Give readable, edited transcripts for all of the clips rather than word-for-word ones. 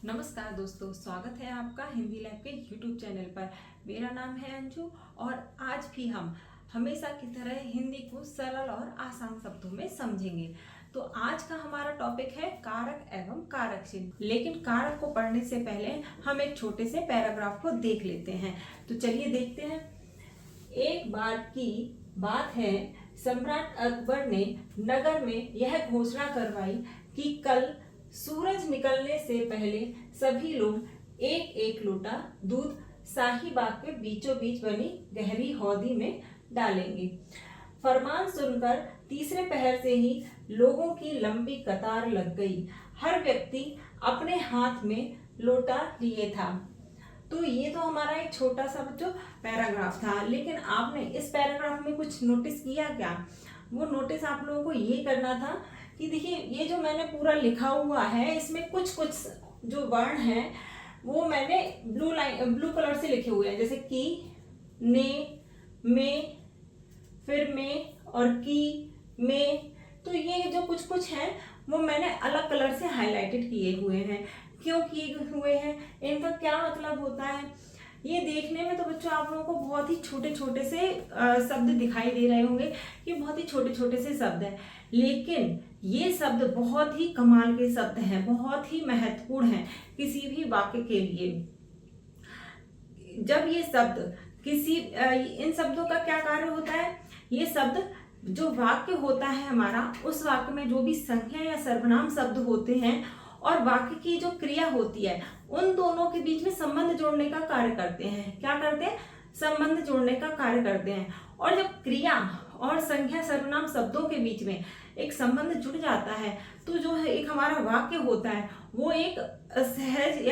नमस्कार दोस्तों, स्वागत है आपका हिंदी लैब के YouTube चैनल पर। मेरा नाम है अंजू और आज भी हम हमेशा की तरह हिंदी को सरल और आसान शब्दों में समझेंगे। तो आज का हमारा टॉपिक है कारक एवं कारक चिन्ह। लेकिन कारक को पढ़ने से पहले हम एक छोटे से पैराग्राफ को देख लेते हैं। तो चलिए देखते हैं। एक बार की बात है, सम्राट अकबर ने नगर में यह घोषणा करवाई कि कल सूरज निकलने से पहले सभी लोग एक एक लोटा दूध शाही बाग के बीचों बीच बनी गहरी हौदी में डालेंगे। फरमान सुनकर तीसरे पहर से ही लोगों की लंबी कतार लग गई। हर व्यक्ति अपने हाथ में लोटा लिए था। तो ये तो हमारा एक छोटा सा जो पैराग्राफ था, लेकिन आपने इस पैराग्राफ में कुछ नोटिस किया क्या? वो नोटिस आप लोगों को ये करना था कि देखिए, ये जो मैंने पूरा लिखा हुआ है इसमें कुछ कुछ जो वर्ण हैं वो मैंने ब्लू कलर से लिखे हुए हैं, जैसे की, ने, में, फिर में और की, में। तो ये जो कुछ कुछ हैं वो मैंने अलग कलर से हाईलाइटेड किए हुए हैं। क्यों किए हुए हैं, इनका क्या मतलब होता है? ये देखने में तो बच्चों आप लोगों को बहुत ही छोटे छोटे से शब्द दिखाई दे रहे होंगे कि बहुत ही छोटे छोटे से शब्द हैं, लेकिन ये शब्द बहुत ही कमाल के शब्द हैं, बहुत ही महत्वपूर्ण हैं किसी भी वाक्य के लिए। जब ये शब्द इन शब्दों का क्या कार्य होता है? ये शब्द जो वाक्य होता है हमारा, उस वाक्य में जो भी संज्ञा या सर्वनाम शब्द होते हैं और वाक्य की जो क्रिया होती है, उन दोनों के बीच में संबंध जोड़ने का कार्य करते हैं। क्या करते हैं? संबंध जोड़ने का कार्य करते हैं। और जब क्रिया और संज्ञा सर्वनाम शब्दों के बीच में एक संबंध जुड़ जाता है तो जो है एक हमारा वाक्य होता है वो एक सहज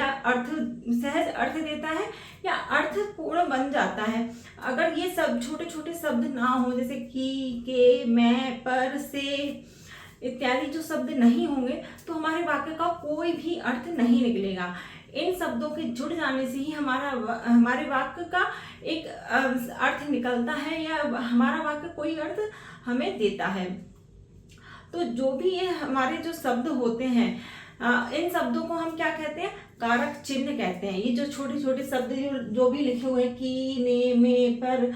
अर्थ देता है या अर्थपूर्ण बन जाता है। अगर ये सब छोटे छोटे शब्द ना हो, जैसे की, के, मैं, पर, से इत्यादि जो शब्द नहीं होंगे तो हमारे वाक्य का कोई भी अर्थ नहीं निकलेगा। इन शब्दों के जुड़ जाने से ही हमारे वाक्य का एक अर्थ निकलता है या हमारा वाक्य कोई अर्थ हमें देता है। तो जो भी ये हमारे जो शब्द होते हैं, इन शब्दों को हम क्या कहते हैं? कारक चिन्ह कहते हैं। ये जो छोटे छोटे शब्द जो भी लिखे हुए हैं, की, ने, में, पर,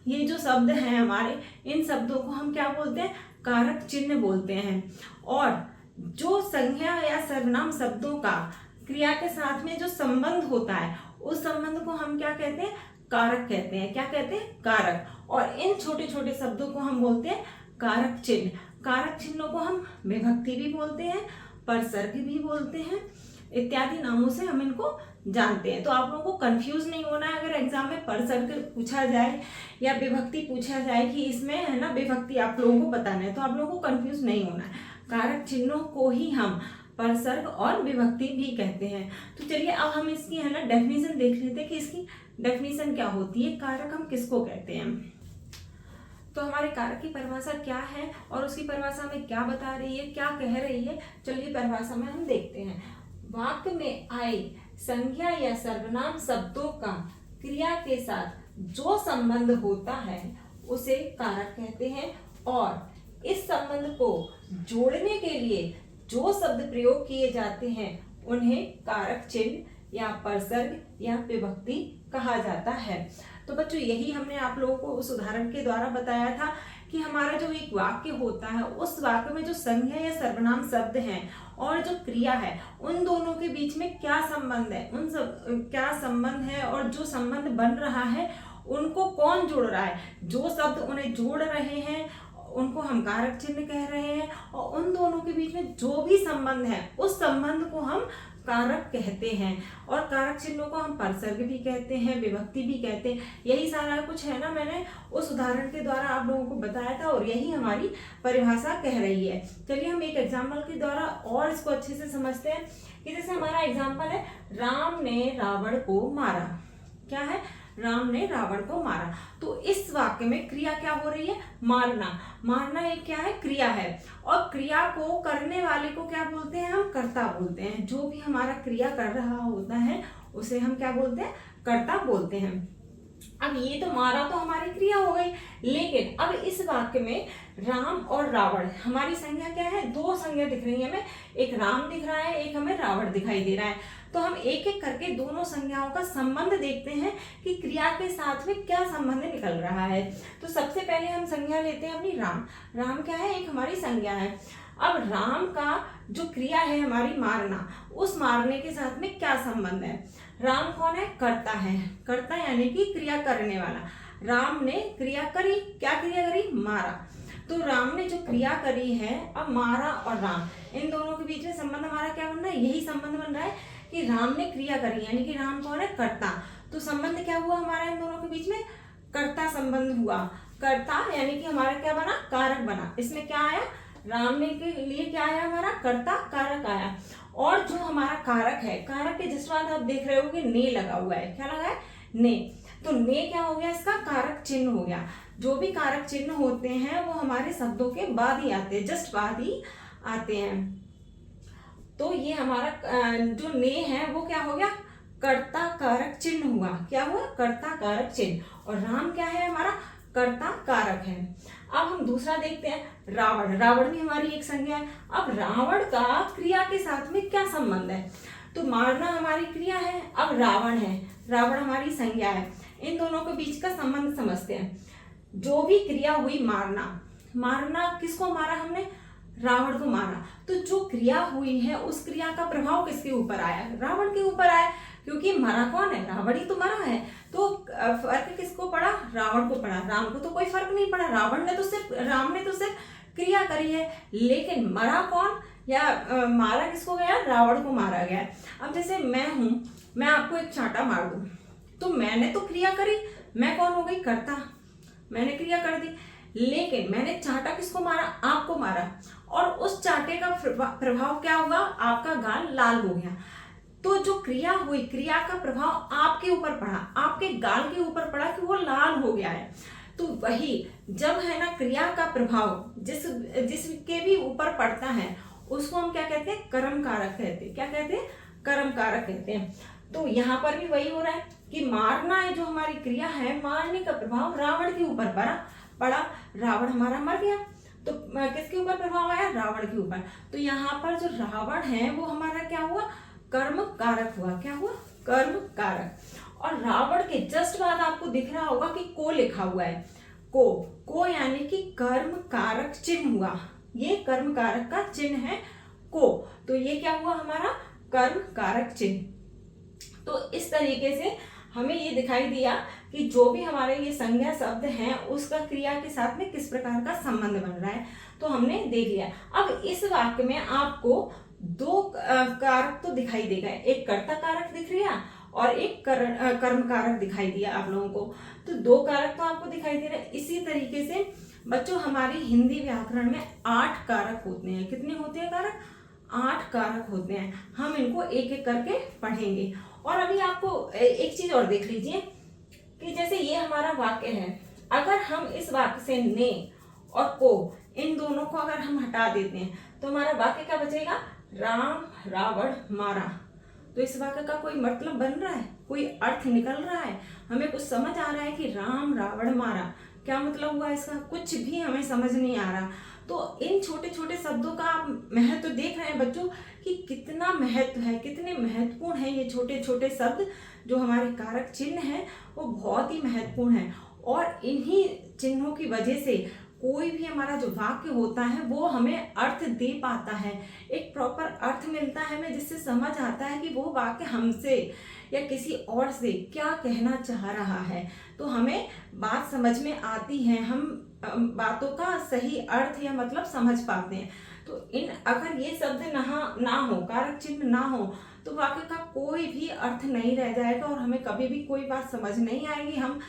ये जो शब्द हैं हमारे, इन शब्दों को हम क्या बोलते हैं? कारक चिन्ह बोलते हैं। और जो संज्ञा या सर्वनाम शब्दों का क्रिया के साथ में जो संबंध होता है, उस संबंध को हम क्या कहते हैं? कारक कहते हैं। क्या कहते हैं? कारक। और इन छोटे छोटे शब्दों को हम बोलते हैं कारक चिन्ह। कारक चिन्हों को हम विभक्ति भी बोलते हैं, परसर्ग भी बोलते हैं, इत्यादि नामों से हम इनको जानते हैं। तो आप लोगों को कंफ्यूज नहीं होना है। अगर एग्जाम में परसर्ग पूछा जाए या विभक्ति पूछा जाए कि इसमें है ना विभक्ति आप लोगों को बताना है, तो आप लोगों को कंफ्यूज नहीं होना है। कारक चिन्हों को ही हम परसर्ग और विभक्ति भी कहते हैं। तो चलिए अब हम इसकी है ना डेफिनेशन देख लेते हैं कि इसकी डेफिनेशन क्या होती है, कारक हम किसको कहते हैं। तो हमारे कारक की परिभाषा क्या है और उसकी परिभाषा में क्या बता रही है, क्या कह रही है, चलिए परिभाषा में हम देखते हैं। वाक्य में आए संज्ञा या सर्वनाम शब्दों का क्रिया के साथ जो संबंध होता है उसे कारक कहते हैं। और इस संबंध को जोड़ने के लिए जो शब्द प्रयोग किए जाते हैं उन्हें कारक चिन्ह या परसर्ग या विभक्ति कहा जाता है। तो बच्चों, यही हमने आप लोगों को उस उदाहरण के द्वारा बताया था कि हमारा जो एक वाक्य होता है, उस वाक्य में जो संज्ञा या सर्वनाम शब्द हैं और जो क्रिया है, उन दोनों के बीच में क्या संबंध है, क्या संबंध है और जो संबंध बन रहा है उनको कौन जोड़ रहा है। जो शब्द उन्हें जोड़ रहे हैं उनको हम कारक चिन्ह कह रहे हैं, और उन दोनों के बीच में जो भी संबंध है उस संबंध को हम कारक कहते हैं। और कारक चिन्हों को हम परसर्ग भी कहते हैं, विभक्ति भी कहते हैं। यही सारा कुछ है ना, मैंने उस उदाहरण के द्वारा आप लोगों को बताया था और यही हमारी परिभाषा कह रही है। चलिए हम एक एग्जाम्पल के द्वारा और इसको अच्छे से समझते हैं कि जैसे हमारा एग्जाम्पल है, राम ने रावण को मारा। क्या है? राम ने रावण को मारा। तो इस वाक्य में क्रिया क्या हो रही है? मारना। मारना एक क्या है? क्रिया है। और क्रिया को करने वाले को क्या बोलते हैं? हम कर्ता बोलते हैं। जो भी हमारा क्रिया कर रहा होता है उसे हम क्या बोलते हैं? कर्ता बोलते हैं। अब ये तो मारा तो हमारी क्रिया हो गई, लेकिन अब इस वाक्य में राम और रावण हमारी संज्ञा क्या है, दो संज्ञा दिख रही है हमें, एक राम दिख रहा है, एक हमें रावण दिखाई दे रहा है। तो हम एक एक करके दोनों संज्ञाओं का संबंध देखते हैं कि क्रिया के साथ में क्या संबंध निकल रहा है। तो सबसे पहले हम संज्ञा लेते हैं अपनी राम। राम क्या है, एक हमारी संज्ञा है। अब राम का जो क्रिया है हमारी मारना, उस मारने के साथ में क्या संबंध है। राम कौन है, कर्ता है, कर्ता यानी कि क्रिया करने वाला। राम ने क्रिया करी, क्या क्रिया करी, मारा। तो राम ने जो क्रिया करी है, अब मारा और राम, इन दोनों के बीच में संबंध हमारा क्या बन रहा है, यही संबंध बन रहा है कि राम ने क्रिया करी, यानी कि राम कौन है, कर्ता। तो संबंध क्या हुआ हमारा इन दोनों के बीच में, कर्ता संबंध हुआ। कर्ता यानी कि हमारा क्या बना, कारक बना। इसमें क्या आया, राम ने के लिए क्या आया, हमारा कर्ता कारक आया। और जो हमारा कारक है, कारक के जिस बाद आप देख रहे हो कि ने लगा हुआ है, क्या लगा है, ने। तो ने क्या हो गया, इसका कारक चिन्ह हो गया। जो भी कारक चिन्ह होते हैं वो हमारे शब्दों के बाद ही आते हैं, जस्ट बाद ही आते हैं। तो ये हमारा जो ने है वो क्या हो गया, कर्ता कारक चिन्ह हुआ। क्या हुआ, कर्ता कारक चिन्ह। और राम क्या है, हमारा कर्ता कारक है। अब हम दूसरा देखते हैं, रावण। रावण भी हमारी एक संज्ञा है। अब रावण का क्रिया के साथ में क्या संबंध है, तो मारना हमारी क्रिया है, अब रावण है, रावण हमारी संज्ञा है। इन दोनों के बीच का संबंध समझते हैं। जो भी क्रिया हुई मारना, मारना किसको मारा हमने, रावण को मारा। तो जो क्रिया हुई है उस क्रिया का प्रभाव किसके ऊपर आया, रावण के ऊपर आया, क्योंकि मरा कौन है, रावण ही तो मरा है। तो फर्क किसको पड़ा, रावण को पड़ा। राम को तो कोई फर्क नहीं पड़ा, राम ने तो सिर्फ क्रिया करी है, लेकिन मरा कौन, या मारा किसको गया, रावण को मारा गया। अब जैसे मैं हूं, मैं आपको एक चांटा मार दूं, तो मैंने तो क्रिया करी, मैं कौन हो गई, कर्ता, मैंने क्रिया कर दी। लेकिन मैंने चांटा किसको मारा, आपको मारा, और उस चांटे का प्रभाव क्या हुआ, आपका गाल लाल हो गया। तो जो क्रिया हुई, क्रिया का प्रभाव आपके ऊपर पड़ा, आपके गाल के ऊपर पड़ा कि वो लाल हो गया है। तो वही जब है ना, क्रिया का प्रभाव जिसके भी ऊपर पड़ता है उसको हम क्या कहते हैं, कर्म कारक कहते हैं। क्या कहते हैं, कर्म कारक कहते हैं। तो यहाँ पर भी वही हो रहा है कि मारना है जो हमारी क्रिया है, मारने का प्रभाव रावण के ऊपर पड़ा, रावण हमारा मर गया। तो किसके ऊपर प्रभाव आया, रावण के ऊपर। तो यहाँ पर जो रावण है वो हमारा क्या हुआ, कर्म कारक हुआ। क्या हुआ, कर्म कारक। और रावण के जस्ट बाद आपको दिख रहा होगा कि को लिखा हुआ है, को यानी कि कर्म कारक चिन्ह हुआ। ये कर्म कारक का चिन्ह है को। तो ये क्या हुआ, हमारा कर्म कारक चिन्ह। तो इस तरीके से हमें ये दिखाई दिया कि जो भी हमारे ये संज्ञा शब्द हैं उसका क्रिया के साथ में किस प्रकार का संबंध बन रहा है, तो हमने देख लिया। अब इस वाक्य में आपको दो कारक तो दिखाई देगा, एक कर्ता कारक दिख रहा और एक कर्म कारक दिखाई दिया आप लोगों को। तो दो कारक तो आपको दिखाई दे रहा है। इसी तरीके से बच्चों हमारी हिंदी व्याकरण में 8 कारक होते हैं। कितने होते हैं कारक, 8 कारक होते हैं। हम इनको एक एक करके पढ़ेंगे। और अभी आपको एक चीज और देख लीजिए कि जैसे ये हमारा वाक्य है, अगर हम इस वाक्य से ने और को, इन दोनों को अगर हम हटा देते हैं तो हमारा वाक्य क्या बचेगा, राम रावण मारा। तो इस वाक्य का कोई मतलब बन रहा है, कोई अर्थ निकल रहा है, हमें कुछ समझ आ रहा है कि राम रावण मारा क्या मतलब हुआ इसका, कुछ भी हमें समझ नहीं आ रहा। तो इन छोटे छोटे शब्दों का आप महत्व देख रहे हैं बच्चों कि कितना महत्व है, कितने महत्वपूर्ण है ये छोटे छोटे शब्द। जो हमारे कारक चिन्ह हैं वो बहुत ही महत्वपूर्ण है, और इन्हीं चिन्हों की वजह से कोई भी हमारा जो वाक्य होता है वो हमें अर्थ दे पाता है, एक प्रॉपर अर्थ मिलता है हमें, जिससे समझ आता है कि वो वाक्य हमसे या किसी और से क्या कहना चाह रहा है। तो हमें बात समझ में आती है, हम बातों का सही अर्थ या मतलब समझ पाते हैं। तो अगर ये शब्द ना हो, कारक चिन्ह ना हो, तो वाक्य का कोई भी अर्थ नहीं रह जाएगा और हमें कभी भी कोई बात समझ नहीं आएगी। हम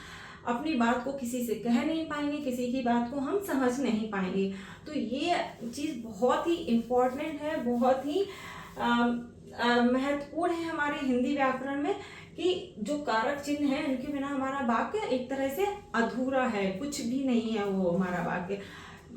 अपनी बात को किसी से कह नहीं पाएंगे, किसी की बात को हम समझ नहीं पाएंगे। तो ये चीज़ बहुत ही इम्पोर्टेंट है, बहुत ही महत्वपूर्ण है हमारे हिंदी व्याकरण में, कि जो कारक चिन्ह है इनके बिना हमारा वाक्य एक तरह से अधूरा है, कुछ भी नहीं है वो हमारा वाक्य।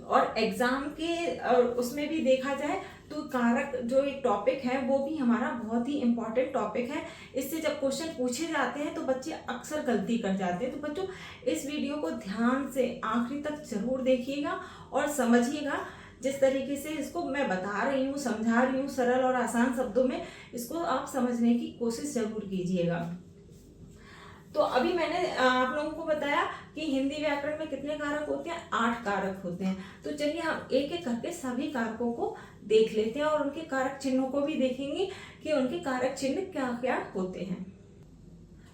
और एग्जाम के उसमें भी देखा जाए तो कारक जो एक टॉपिक है वो भी हमारा बहुत ही इम्पोर्टेंट टॉपिक है। इससे जब क्वेश्चन पूछे जाते हैं तो बच्चे अक्सर गलती कर जाते हैं। तो बच्चों इस वीडियो को ध्यान से आखिरी तक जरूर देखिएगा और समझिएगा। जिस तरीके से इसको मैं बता रही हूँ, समझा रही हूँ, सरल और आसान शब्दों में इसको आप समझने की कोशिश जरूर कीजिएगा। तो अभी मैंने आप लोगों को बताया कि हिंदी व्याकरण में कितने कारक होते हैं, 8 कारक होते हैं। तो चलिए हम एक एक करके सभी कारकों को देख लेते हैं और उनके कारक चिन्हों को भी देखेंगे कि उनके कारक चिन्ह क्या क्या होते हैं।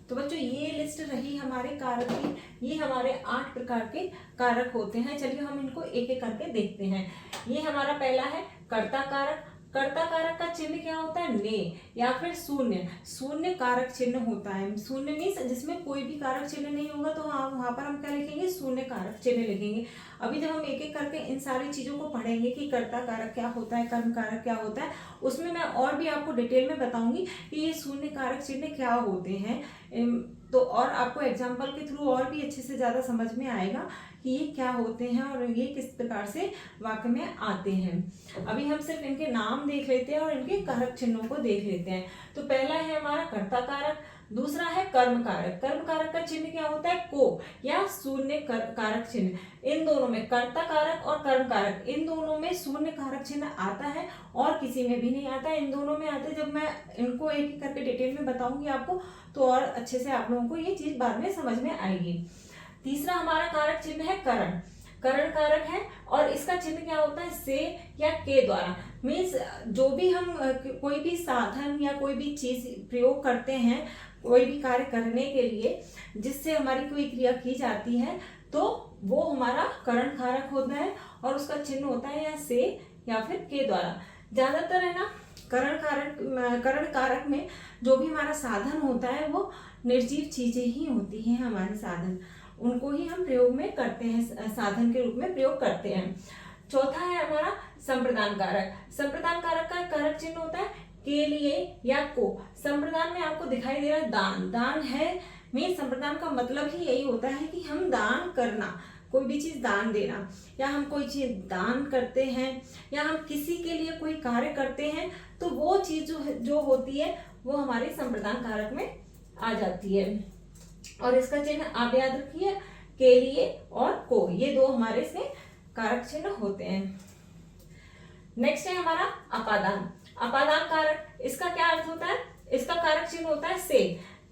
तो बच्चों ये लिस्ट रही हमारे कारक की, ये हमारे 8 प्रकार के कारक होते हैं। चलिए हम इनको एक एक करके देखते हैं। ये हमारा पहला है कर्ता कारक। कर्ता कारक का चिन्ह क्या होता है, ने या फिर शून्य। शून्य कारक चिन्ह होता है। शून्य मीन्स जिसमें कोई भी कारक चिन्ह नहीं होगा तो वहां पर हम क्या लिखेंगे, शून्य कारक चिन्ह लिखेंगे। अभी जब हम एक एक करके इन सारी चीजों को पढ़ेंगे कि कर्ता कारक क्या होता है, कर्म कारक क्या होता है, उसमें मैं और भी आपको डिटेल में बताऊंगी कि ये शून्य कारक चिन्ह क्या होते हैं। तो और आपको एग्जाम्पल के थ्रू और भी अच्छे से ज्यादा समझ में आएगा कि ये क्या होते हैं और ये किस प्रकार से वाक्य में आते हैं। अभी हम सिर्फ इनके नाम देख लेते हैं और इनके कारक चिन्हों को देख लेते हैं। तो पहला है हमारा कर्ता कारक, दूसरा है कर्म कारक। कर्म कारक का चिन्ह क्या होता है, को या शून्य कारक चिन्ह। इन दोनों में, कर्ता कारक और कर्म कारक, इन दोनों में शून्य कारक चिन्ह आता है और किसी में भी नहीं आता। इन दोनों में आता है। जब मैं इनको एक एक करके डिटेल में बताऊंगी आपको तो और अच्छे से आप लोगों को ये चीज बाद में समझ में आएगी। तीसरा हमारा कारक चिन्ह है करण। करण कारक है और इसका चिन्ह क्या होता है, से या के द्वारा। मीन्स जो भी हम कोई भी साधन या कोई भी चीज प्रयोग करते हैं कोई भी कार्य करने के लिए, जिससे हमारी कोई क्रिया की जाती है, तो वो हमारा करण कारक होता है और उसका चिन्ह होता है या से या फिर के द्वारा। ज्यादातर है ना करण कारक में जो भी हमारा साधन होता है वो निर्जीव चीजें ही होती हैं। हमारे साधन उनको ही हम प्रयोग में करते हैं, साधन के रूप में प्रयोग करते हैं। चौथा है हमारा संप्रदान कारक। संप्रदान कारक का कारक चिन्ह होता है के लिए या को। संप्रदान में आपको दिखाई दे रहा है दान। दान है मीन संप्रदान का मतलब ही यही होता है कि हम दान करना, कोई भी चीज दान देना, या हम कोई चीज दान करते हैं या हम किसी के लिए कोई कार्य करते हैं तो वो चीज जो होती है वो हमारे संप्रदान कारक में आ जाती है। और इसका चिन्ह आप याद रखिए, के लिए और को, ये दो हमारे इसके कारक चिन्ह होते हैं। नेक्स्ट है हमारा अपादान। अपादान कारक, इसका क्या अर्थ होता है, इसका कारक चिन्ह होता है से।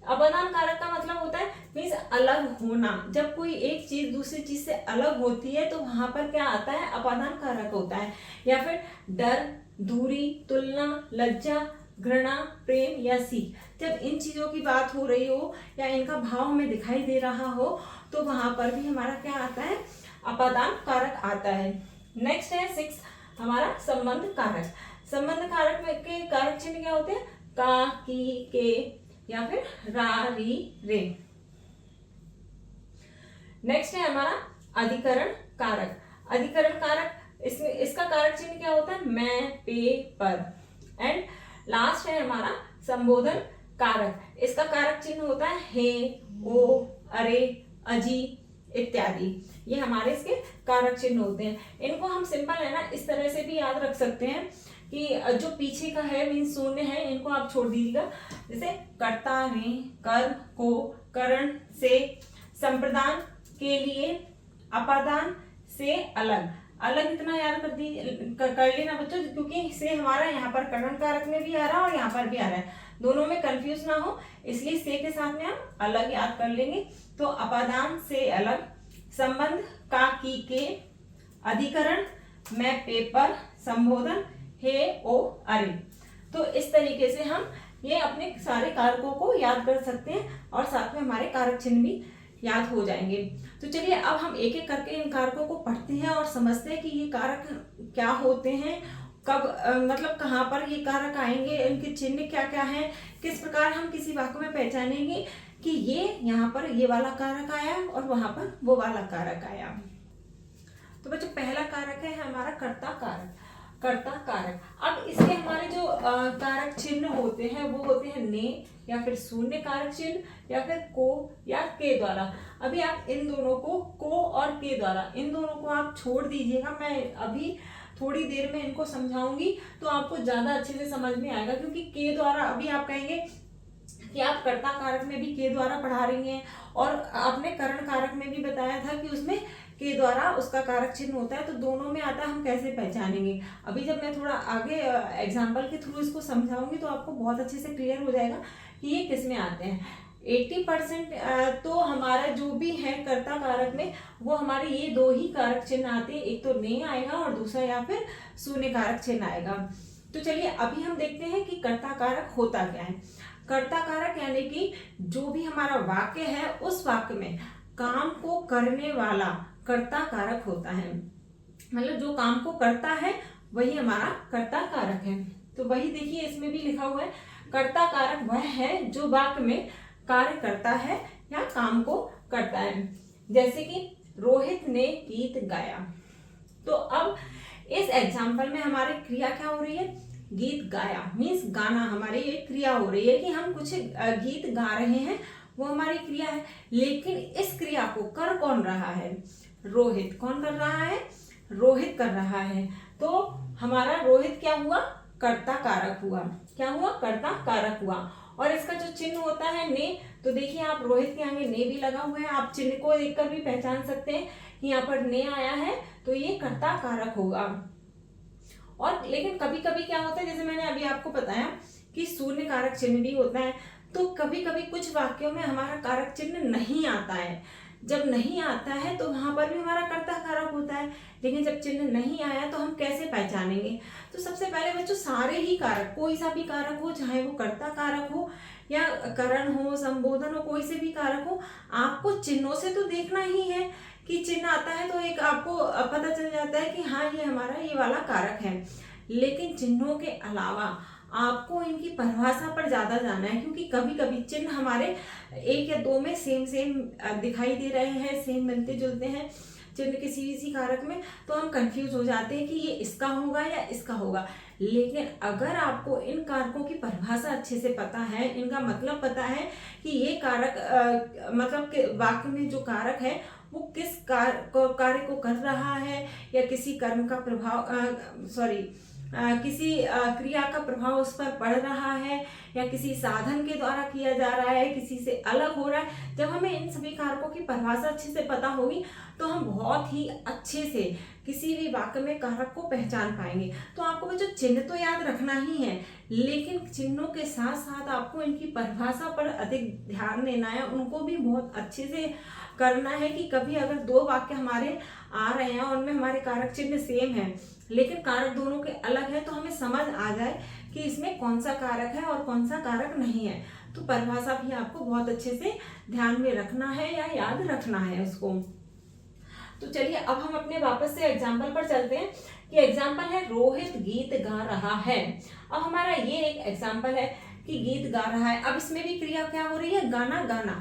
अपादान कारक का मतलब होता है मीन्स अलग होना। जब कोई एक चीज दूसरी चीज से अलग होती है तो वहां पर क्या आता है, अपादान कारक होता है। या फिर डर, दूरी, तुलना, लज्जा, घृणा, प्रेम या सीख, जब इन चीजों की बात हो रही हो या इनका भाव हमें दिखाई दे रहा हो तो वहां पर भी हमारा क्या आता है, अपादान कारक आता है। नेक्स्ट है 6 हमारा संबंध कारक। संबंध कारक में के कारक चिन्ह क्या होते हैं, का, की, के या फिर रा, री, रे। नेक्स्ट है हमारा अधिकरण कारक। अधिकरण कारक इसका कारक चिन्ह क्या होता है, मैं, पे, पर। एंड लास्ट है हमारा संबोधन कारक। इसका कारक चिन्ह होता है हे, ओ, अरे, अजी इत्यादि। ये हमारे इसके कारक चिन्ह होते हैं। इनको हम सिंपल है ना इस तरह से भी याद रख सकते हैं कि जो पीछे का है मीन शून्य है, इनको आप छोड़ दीजिएगा। जैसे कर्ता, रे, कर्म, को, करण, से, संप्रदान, के लिए, अपादान, से, अलग। अलग इतना याद कर लेना बच्चों, क्योंकि से हमारा यहाँ पर करण कारक में भी आ रहा है और यहाँ पर भी आ रहा है, दोनों में कंफ्यूज ना हो, इसलिए से के साथ में हम अलग याद कर लेंगे। तो अपादान, से, अलग, संबंध, का, की, के, अधिकरण, मैं, पेपर, संबोधन, हे, ओ, अरे। तो इस तरीके से हम ये अपने सारे कारकों को याद कर सकते हैं और साथ में हमारे कारक चिन्ह भी याद हो जाएंगे। तो चलिए अब हम एक एक करके इन कारकों को पढ़ते हैं और समझते हैं कि ये कारक क्या होते हैं, कब मतलब कहाँ पर ये कारक आएंगे, इनके चिन्ह क्या क्या हैं, किस प्रकार हम किसी वाक्य में पहचानेंगे कि ये यहाँ पर ये वाला कारक आया और वहां पर वो वाला कारक आया। तो बच्चों पहला कारक है हमारा कर्ता कारक। कर्ता कारक। अब इसके हमारे जो कारक चिन्ह होते हैं वो होते हैं ने या फिर शून्य कारक चिन्ह या फिर को या के द्वारा। अभी आप इन दोनों को और के द्वारा, इन दोनों को आप छोड़ दीजिएगा। मैं अभी थोड़ी देर में इनको समझाऊंगी तो आपको ज्यादा अच्छे से समझ में आएगा, क्योंकि के द्वारा अभी आप कहेंगे कि आप कर्ता कारक में भी के द्वारा पढ़ा रही हैं, और आपने करण कारक में भी बताया था कि उसमें के द्वारा उसका कारक चिन्ह होता है, तो दोनों में आता है, हम कैसे पहचानेंगे। अभी जब मैं थोड़ा आगे एग्जाम्पल के थ्रू इसको समझाऊंगी तो आपको बहुत अच्छे से क्लियर हो जाएगा कि ये किस में आते हैं। 80% तो हमारा जो भी है कर्ता कारक में वो हमारे ये दो ही कारक चिन्ह आते हैं, एक तो ने आएगा और दूसरा या फिर शून्य कारक चिन्ह आएगा। तो चलिए अभी हम देखते हैं कि कर्ता कारक होता क्या है। कर्ता कारक यानी कि जो भी हमारा वाक्य है उस वाक्य में काम को करने वाला कर्ता कारक होता है, मतलब जो काम को करता है वही हमारा कर्ता कारक है। तो वही देखिए इसमें भी लिखा हुआ है, कर्ता कारक वह है जो वाक्य में कार्य करता है या काम को करता है। जैसे कि रोहित ने गीत गाया, तो अब इस एग्जाम्पल में हमारी क्रिया क्या हो रही है, गीत गाया मीन्स गाना, हमारी एक क्रिया हो रही है कि हम कुछ गीत गा रहे हैं, वो हमारी क्रिया है। लेकिन इस क्रिया को कर कौन रहा है, रोहित। कौन कर रहा है, रोहित कर रहा है। तो हमारा रोहित क्या हुआ, कर्ता कारक हुआ। क्या हुआ, कर्ता कारक हुआ। और इसका जो चिन्ह होता है ने, तो देखिए आप रोहित के आगे ने भी लगा हुआ है, आप चिन्ह को देखकर भी पहचान सकते हैं कि यहाँ पर ने आया है तो ये कर्ता कारक होगा। और लेकिन कभी कभी क्या होता है, जैसे मैंने अभी आपको बताया कि शून्य कारक चिन्ह भी होता है, तो कभी कभी कुछ वाक्यों में हमारा कारक चिन्ह नहीं आता है। जब नहीं आता है तो वहां पर भी हमारा कर्ता कारक होता है, लेकिन जब चिन्ह नहीं आया तो हम कैसे पहचानेंगे। तो सबसे पहले बच्चों सारे ही कारक, कोई सा भी कारक हो, चाहे वो कर्ता कारक हो या करण हो, संबोधन हो, कोई से भी कारक हो, आपको चिन्हों से तो देखना ही है कि चिन्ह आता है तो एक आपको पता चल जाता है कि हाँ ये हमारा ये वाला कारक है। लेकिन चिन्हों के अलावा आपको इनकी परिभाषा पर ज्यादा जाना है, क्योंकि कभी कभी चिन्ह हमारे एक या दो में सेम दिखाई दे रहे हैं, सेम मिलते जुलते हैं चिन्ह किसी किसी कारक में, तो हम कंफ्यूज हो जाते हैं कि ये इसका होगा या इसका होगा। लेकिन अगर आपको इन कारकों की परिभाषा अच्छे से पता है, इनका मतलब पता है कि ये कारक मतलब वाक्य में जो कारक है वो किस कार्य को कर रहा है, या किसी कर्म का प्रभाव किसी क्रिया का प्रभाव उस पर पड़ रहा है, या किसी साधन के द्वारा किया जा रहा है, किसी से अलग हो रहा है। जब हमें इन सभी कारकों की परिभाषा अच्छे से पता होगी तो हम बहुत ही अच्छे से किसी भी वाक्य में कारक को पहचान पाएंगे। तो आपको बच्चों चिन्ह तो याद रखना ही है, लेकिन चिन्हों के साथ साथ आपको इनकी परिभाषा पर अधिक ध्यान देना है, उनको भी बहुत अच्छे से करना है कि कभी अगर दो वाक्य हमारे आ रहे हैं और उनमें हमारे कारक चिन्ह सेम है लेकिन कारक दोनों के अलग है, तो हमें समझ आ जाए कि इसमें कौन सा कारक है और कौन सा कारक नहीं है। तो परिभाषा भी आपको बहुत अच्छे से ध्यान में रखना है या याद रखना है उसको। तो चलिए अब हम अपने वापस से एग्जाम्पल पर चलते हैं कि एग्जाम्पल है रोहित गीत गा रहा है। अब हमारा ये एक एग्जाम्पल है कि गीत गा रहा है। अब इसमें भी क्रिया क्या हो रही है, गाना गाना,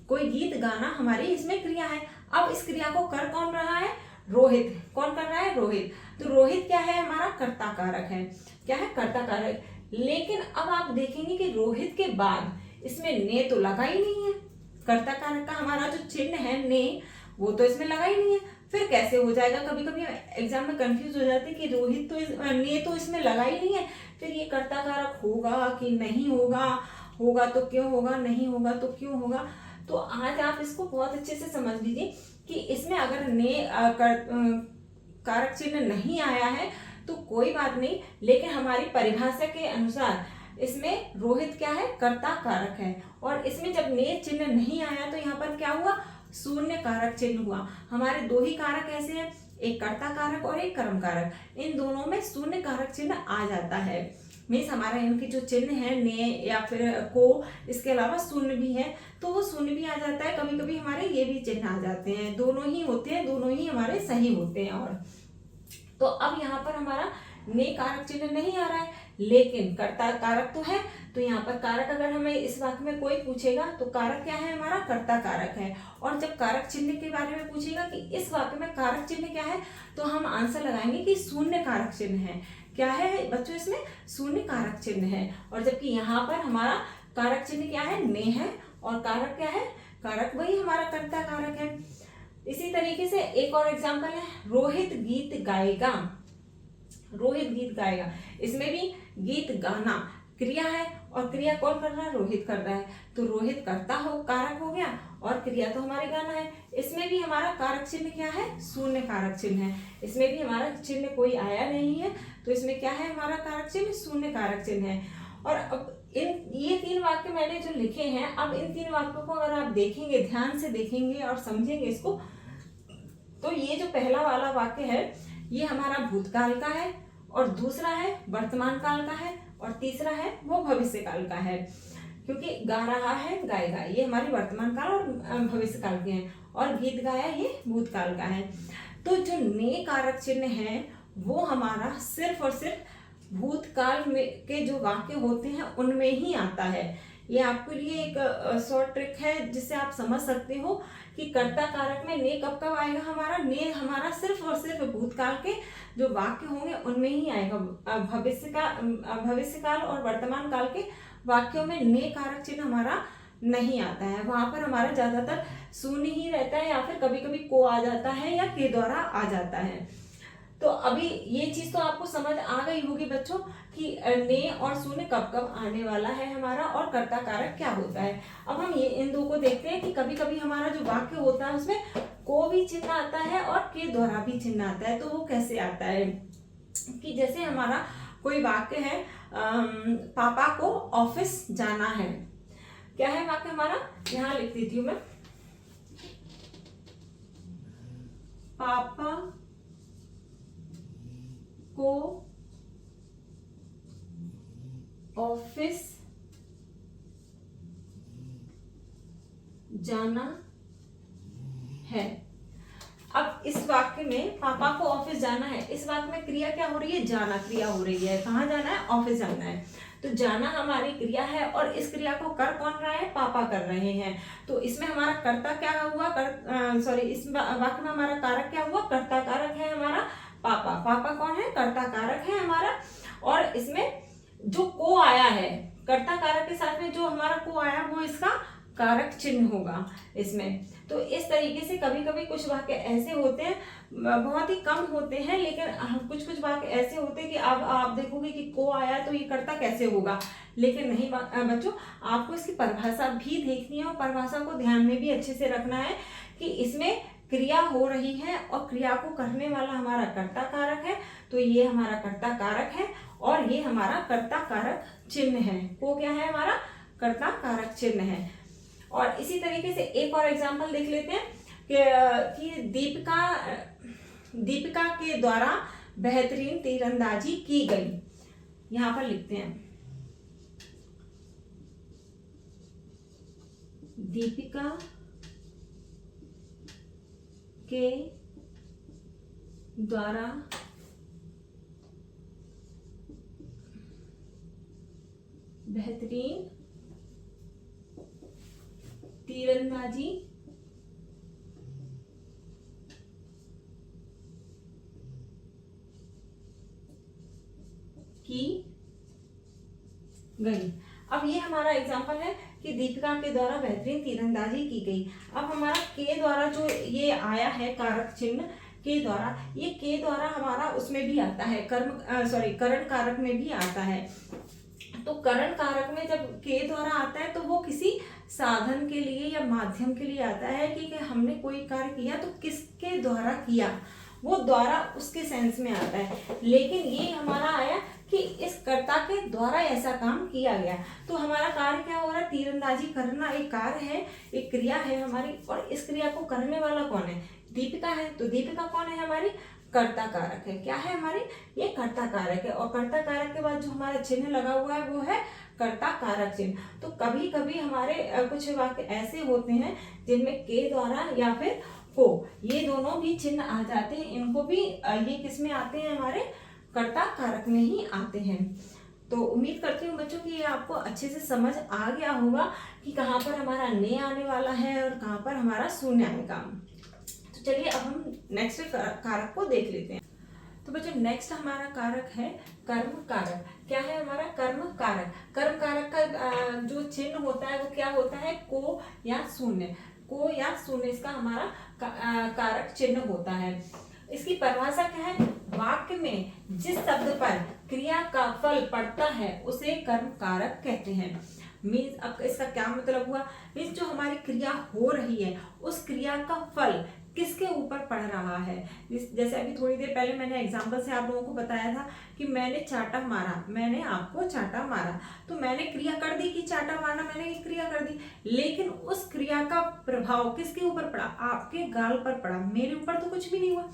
कोई गीत गाना हमारी इसमें क्रिया है। अब इस क्रिया को कर कौन रहा है, रोहित। कौन कर रहा है, रोहित। तो रोहित क्या है, हमारा कर्ता कारक है। क्या है, कर्ता कारक। लेकिन अब आप देखेंगे कि रोहित के बाद इसमें ने तो लगा ही नहीं है, कर्ता कारक का हमारा जो चिन्ह है ने वो तो इसमें लगा ही नहीं है। फिर कैसे हो जाएगा, कभी कभी एग्जाम में कंफ्यूज हो जाते हैं कि रोहित तो ने तो इसमें लगा ही नहीं है, फिर ये कर्ता कारक होगा कि नहीं होगा, होगा तो क्यों होगा, नहीं होगा तो क्यों होगा। तो आज आप इसको बहुत अच्छे से समझ लीजिए कि इसमें अगर ने कारक चिन्ह नहीं आया है तो कोई बात नहीं, लेकिन हमारी परिभाषा के अनुसार इसमें रोहित क्या है, कर्ता कारक है। और इसमें जब ने चिन्ह नहीं आया तो यहाँ पर क्या हुआ, शून्य कारक चिन्ह हुआ। हमारे दो ही कारक ऐसे हैं, एक कर्ता कारक और एक कर्म कारक। इन दोनों में शून्य कारक चिन्ह आ जाता है, मीन्स हमारा इनकी जो चिन्ह है ने या फिर को, इसके अलावा शून्य भी है तो वो शून्य भी आ जाता है। कभी कभी हमारे ये भी चिन्ह आ जाते हैं, दोनों ही होते हैं, दोनों ही हमारे सही होते हैं। और तो अब यहाँ पर हमारा ने कारक चिन्ह नहीं आ रहा है, लेकिन कर्ता कारक तो है। तो यहाँ पर कारक अगर हमें इस वाक्य में कोई पूछेगा तो कारक क्या है, हमारा कर्ता कारक है। और जब कारक चिन्ह के बारे में पूछेगा कि इस वाक्य में कारक चिन्ह क्या है, तो हम आंसर लगाएंगे कि शून्य कारक चिन्ह है। क्या है बच्चों, इसमें शून्य कारक चिन्ह है। और जबकि यहाँ पर हमारा कारक चिन्ह क्या है, ने है, और कारक क्या है, कारक वही हमारा कर्ता कारक है। इसी तरीके से एक और एग्जांपल है, रोहित गीत गाएगा। रोहित गीत गाएगा, इसमें भी गीत गाना क्रिया है, और क्रिया कौन कर रहा है, रोहित कर रहा है। तो रोहित कर्ता हो कारक हो गया, और क्रिया तो हमारे गाना है। इसमें भी हमारा कारक चिन्ह क्या है, शून्य कारक चिन्ह है। इसमें भी हमारा चिन्ह कोई आया नहीं है, तो इसमें क्या है हमारा कारक चिन्ह, शून्य कारक चिन्ह है। और अब ये 3 वाक्य मैंने जो लिखे हैं, अब इन 3 वाक्यों को अगर आप देखेंगे, ध्यान से देखेंगे और समझेंगे इसको, तो ये जो पहला वाला वाक्य है ये हमारा भूतकाल का है, और दूसरा है वर्तमान काल का है, और तीसरा है वो भविष्य काल का है। क्योंकि गा रहा है गाएगा, ये हमारी वर्तमान काल और भविष्य काल के हैं, और गीत गाया ये भूतकाल का है। तो जो ने कारक चिन्ह है वो हमारा सिर्फ और सिर्फ भूतकाल में के जो वाक्य होते हैं उनमें ही आता है। ये आपके लिए एक शॉर्ट ट्रिक है जिससे आप समझ सकते हो कि कर्ता कारक में ने कब कब आएगा हमारा, ने हमारा सिर्फ और सिर्फ भूतकाल के जो वाक्य होंगे उनमें ही आएगा। भविष्य काल और वर्तमान काल के वाक्यों में ने कारक चिन्ह हमारा नहीं आता है, वहां पर हमारा ज्यादातर शून्य ही रहता है, या फिर कभी कभी को आ जाता है या के द्वारा आ जाता है। तो अभी ये चीज तो आपको समझ आ गई होगी बच्चों कि ने और शून्य कब कब आने वाला है हमारा, और कर्ता कारक क्या होता है। अब हम ये इन दो को देखते हैं कि कभी कभी हमारा जो वाक्य होता है उसमें को भी चिन्ह आता है और के द्वारा भी चिन्ह आता है। तो वो कैसे आता है कि जैसे हमारा कोई वाक्य है, पापा को ऑफिस जाना है। क्या है वाक्य हमारा, यहाँ लिख देती हूं मैं, पापा को ऑफिस जाना है। अब इस वाक्य में पापा को ऑफिस जाना है, इस वाक्य में क्रिया क्या हो रही है, जाना क्रिया हो रही है। कहाँ जाना है, ऑफिस जाना है। तो जाना हमारी क्रिया है, और इस क्रिया को कर कौन रहा है, पापा कर रहे हैं। तो इसमें हमारा कर्ता क्या हुआ, इस वाक्य में हमारा कारक क्या हुआ, कर्ता कारक है हमारा पापा। पापा कौन है, कर्ता कारक है हमारा। और इसमें जो को आया है, कर्ता कारक के साथ में जो हमारा को आया वो इसका कारक चिन्ह होगा इसमें। तो इस तरीके से कभी कभी कुछ वाक्य ऐसे होते हैं, बहुत ही कम होते हैं, लेकिन कुछ वाक्य ऐसे होते हैं कि अब आप देखोगे कि को आया तो ये कर्ता कैसे होगा। लेकिन नहीं बच्चों, आपको इसकी परिभाषा भी देखनी है, और परिभाषा को ध्यान में भी अच्छे से रखना है कि इसमें क्रिया हो रही है और क्रिया को करने वाला हमारा कर्ता कारक है। तो ये हमारा कर्ता कारक है, और ये हमारा कर्ता कारक चिन्ह है। को क्या है, हमारा कर्ता कारक चिन्ह है। और इसी तरीके से एक और एग्जांपल देख लेते हैं कि दीपिका के द्वारा बेहतरीन तीरंदाजी की गई। यहां पर लिखते हैं, दीपिका के द्वारा बेहतरीन तीरंदाजी की गई। अब ये हमारा एग्जाम्पल है कि दीपिका के द्वारा बेहतरीन तीरंदाजी की गई। अब हमारा के द्वारा जो ये आया है कारक चिन्ह के द्वारा, ये के द्वारा हमारा उसमें भी आता है, करण कारक में भी आता है। तो करण कारक में जब के द्वारा आता है तो वो किसी साधन के लिए या माध्यम के लिए आता है कि हमने कोई कार्य किया तो किसके द्वारा किया, वो द्वारा उसके सेंस में आता है। लेकिन ये हमारा आया कि इस कर्ता के द्वारा ऐसा काम किया गया। तो हमारा कार्य क्या हो रहा है, तीरंदाजी करना एक कार्य है, एक क्रिया है हमारी, और इस क्रिया को करने वाला कौन है, दीपिका है। तो दीपिका कौन है, हमारी कर्ता कारक है। क्या है हमारी, ये कर्ता कारक है। और कर्ता कारक के बाद जो हमारा चिन्ह लगा हुआ है वो है कर्ता कारक चिन्ह। तो कभी कभी हमारे कुछ वाक्य ऐसे होते हैं जिनमें के द्वारा या फिर को, ये दोनों भी चिन्ह आ जाते हैं। इनको भी ये किस में आते हैं, हमारे कर्ता कारक में ही आते हैं। तो उम्मीद करती हूँ बच्चों कि ये आपको अच्छे से समझ आ गया होगा कि कहाँ पर हमारा ने आने वाला है और कहाँ पर हमारा शून्य आएगा। तो चलिए अब हम नेक्स्ट कारक को देख लेते हैं। तो बच्चों नेक्स्ट हमारा कारक है कर्म कारक। क्या है हमारा कर्म कारक? कर्म कारक का जो चिन्ह होता है वो क्या होता है? को या शून्य। को या शून्य इसका हमारा कारक चिन्ह होता है। इसकी परिभाषा क्या है? वाक्य में जिस शब्द पर क्रिया का फल पड़ता है उसे कर्म कारक कहते हैं। मीन्स अब इसका क्या मतलब हुआ? मीन्स जो हमारी क्रिया हो रही है उस क्रिया का फल किसके ऊपर पड़ रहा है। जैसे अभी थोड़ी देर पहले मैंने एग्जांपल से आप लोगों को बताया था कि मैंने चाटा मारा, मैंने आपको चाटा मारा, तो मैंने क्रिया कर दी कि चाटा मारना, मैंने एक क्रिया कर दी, लेकिन उस क्रिया का प्रभाव किसके ऊपर पड़ा? आपके गाल पर पड़ा। मेरे ऊपर तो कुछ भी नहीं हुआ,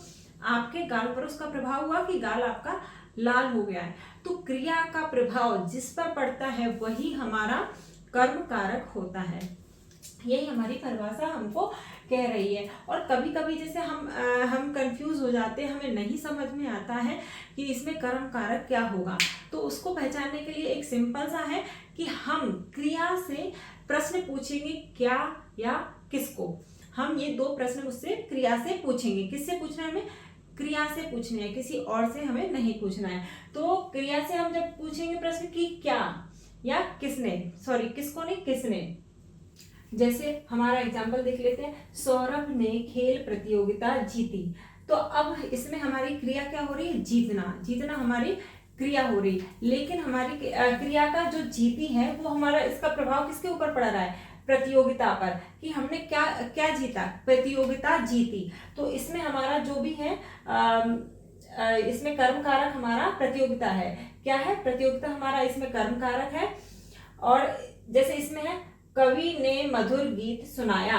आपके गाल पर उसका प्रभाव हुआ कि गाल आपका लाल हो गया है। तो क्रिया का प्रभाव जिस पर पड़ता है वही हमारा कर्म कारक होता है। यही हमारी परिभाषा हमको कह रही है। और कभी कभी जैसे हम कंफ्यूज हो जाते हैं, हमें नहीं समझ में आता है कि इसमें कर्म कारक क्या होगा, तो उसको पहचानने के लिए एक सिंपल सा है कि हम क्रिया से प्रश्न पूछेंगे, क्या या किसको। हम ये दो प्रश्न उससे क्रिया से पूछेंगे। किससे पूछना है हमें? क्रिया से पूछना है, किसी और से हमें नहीं पूछना है। तो क्रिया से हम जब पूछेंगे प्रश्न कि क्या या किसने, सॉरी किसको नहीं, किसने। जैसे हमारा एग्जाम्पल देख लेते हैं, सौरभ ने खेल प्रतियोगिता जीती। तो अब इसमें हमारी क्रिया क्या हो रही है? जीतना। जीतना हमारी क्रिया हो रही, लेकिन हमारी क्रिया का जो जीती है वो हमारा, इसका प्रभाव किसके ऊपर पड़ रहा है? प्रतियोगिता पर, कि हमने क्या क्या जीता? प्रतियोगिता जीती। तो इसमें हमारा जो भी है इसमें कर्म कारक हमारा प्रतियोगिता है। क्या है? प्रतियोगिता हमारा इसमें कर्म कारक है। और जैसे इसमें है कवि ने मधुर गीत सुनाया।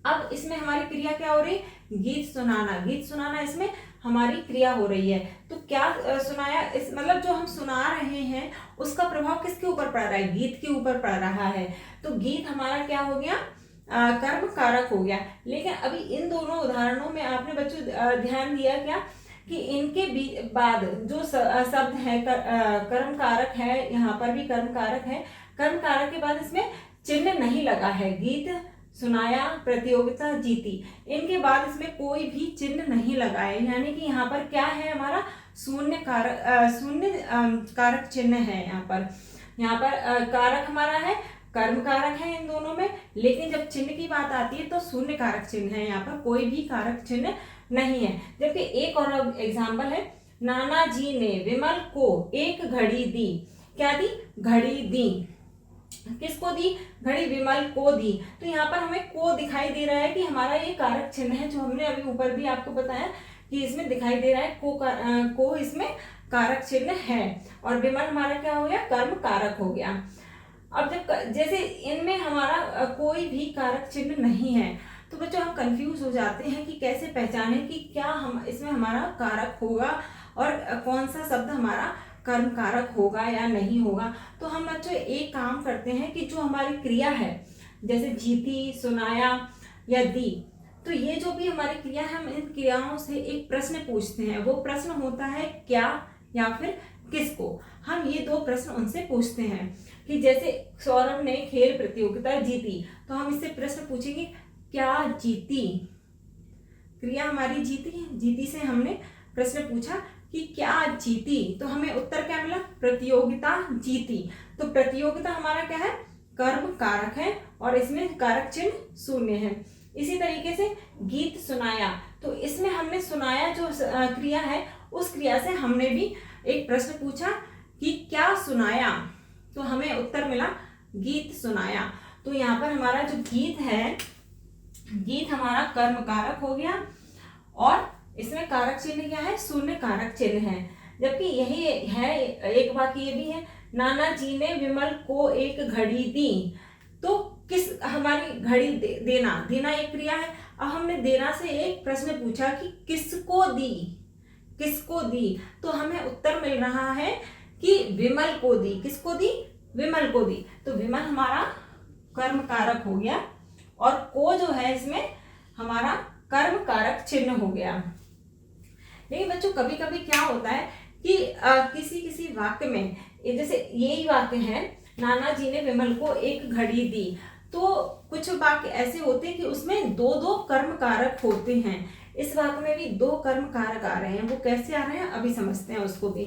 अब इसमें हमारी क्रिया क्या हो रही? गीत सुनाना। गीत सुनाना इसमें हमारी क्रिया हो रही है। तो क्या सुनाया, इस मतलब जो हम सुना रहे हैं उसका प्रभाव किसके ऊपर पड़ रहा है? गीत के ऊपर पड़ रहा है। तो गीत हमारा क्या हो गया? कर्म कारक हो गया। लेकिन अभी इन दोनों उदाहरणों में आपने बच्चों ध्यान दिया क्या कि इनके बाद जो शब्द है कर्म कारक है, यहाँ पर भी कर्म कारक है, कर्म कारक के बाद इसमें चिन्ह नहीं लगा है। गीत सुनाया, प्रतियोगिता जीती, इनके बाद इसमें कोई भी चिन्ह नहीं लगा है। यानी कि यहाँ पर क्या है हमारा? शून्य कारक चिन्ह है। यहाँ पर कारक हमारा है, कर्म कारक है इन दोनों में, लेकिन जब चिन्ह की बात आती है तो शून्य कारक चिन्ह है। यहाँ पर कोई भी कारक चिन्ह नहीं है। जबकि एक और एग्जाम्पल है, नाना जी ने विमल को एक घड़ी दी। क्या दी? घड़ी दी। किसको दी? घड़ी विमल को दी। तो यहाँ पर हमें को दिखाई दे रहा है कि हमारा ये कारक चिन्ह है, जो हमने अभी ऊपर भी आपको बताया कि इसमें दिखाई दे रहा है को इसमें कारक चिन्ह है। और विमल हमारा क्या हो गया? कर्म कारक हो गया। अब जब जैसे इनमें हमारा कोई भी कारक चिन्ह नहीं है, तो बच्चों हम कंफ्यूज हो जाते हैं कि कैसे पहचाने कि क्या हम इसमें हमारा कारक होगा और कौन सा शब्द हमारा कर्म कारक होगा या नहीं होगा। तो हम बच्चों एक काम करते हैं कि जो हमारी क्रिया है, जैसे जीती, सुनाया या दी, तो ये जो भी हमारी क्रिया है, हम इन क्रियाओं से एक प्रश्न पूछते हैं। वो प्रश्न होता है क्या या फिर किसको। हम ये दो प्रश्न उनसे पूछते हैं कि जैसे सौरभ ने खेल प्रतियोगिता जीती, तो हम इससे प्रश्न पूछेंगे क्या जीती। क्रिया हमारी जीती है, जीती से हमने प्रश्न पूछा कि क्या जीती, तो हमें उत्तर क्या मिला? प्रतियोगिता जीती। तो प्रतियोगिता हमारा क्या है? कर्म कारक है और इसमें कारक चिन्ह शून्य है। इसी तरीके से गीत सुनाया, तो इसमें हमने सुनाया जो क्रिया है, उस क्रिया से हमने भी एक प्रश्न पूछा कि क्या सुनाया, तो हमें उत्तर मिला गीत सुनाया। तो यहाँ पर हमारा जो गीत है, गीत हमारा कर्म कारक हो गया और इसमें कारक चिन्ह क्या है? शून्य कारक चिन्ह है। जबकि यही है, एक वाक्य ये भी है, नाना जी ने विमल को एक घड़ी दी। तो किस हमारी घड़ी देना, देना एक क्रिया है। अब हमने देना से एक प्रश्न पूछा कि किसको दी, किसको दी, तो हमें उत्तर मिल रहा है कि विमल को दी। किसको दी? विमल को दी। तो विमल हमारा कर्म कारक हो गया और को जो है इसमें हमारा कर्म कारक चिन्ह हो गया। लेकिन बच्चों कभी कभी क्या होता है कि किसी किसी वाक्य में, जैसे यही वाक्य है, नाना जी ने विमल को एक घड़ी दी, तो कुछ वाक्य ऐसे होते हैं कि उसमें दो दो कर्म कारक होते हैं। इस वाक्य में भी दो कर्म कारक आ रहे हैं, वो कैसे आ रहे हैं अभी समझते हैं उसको भी।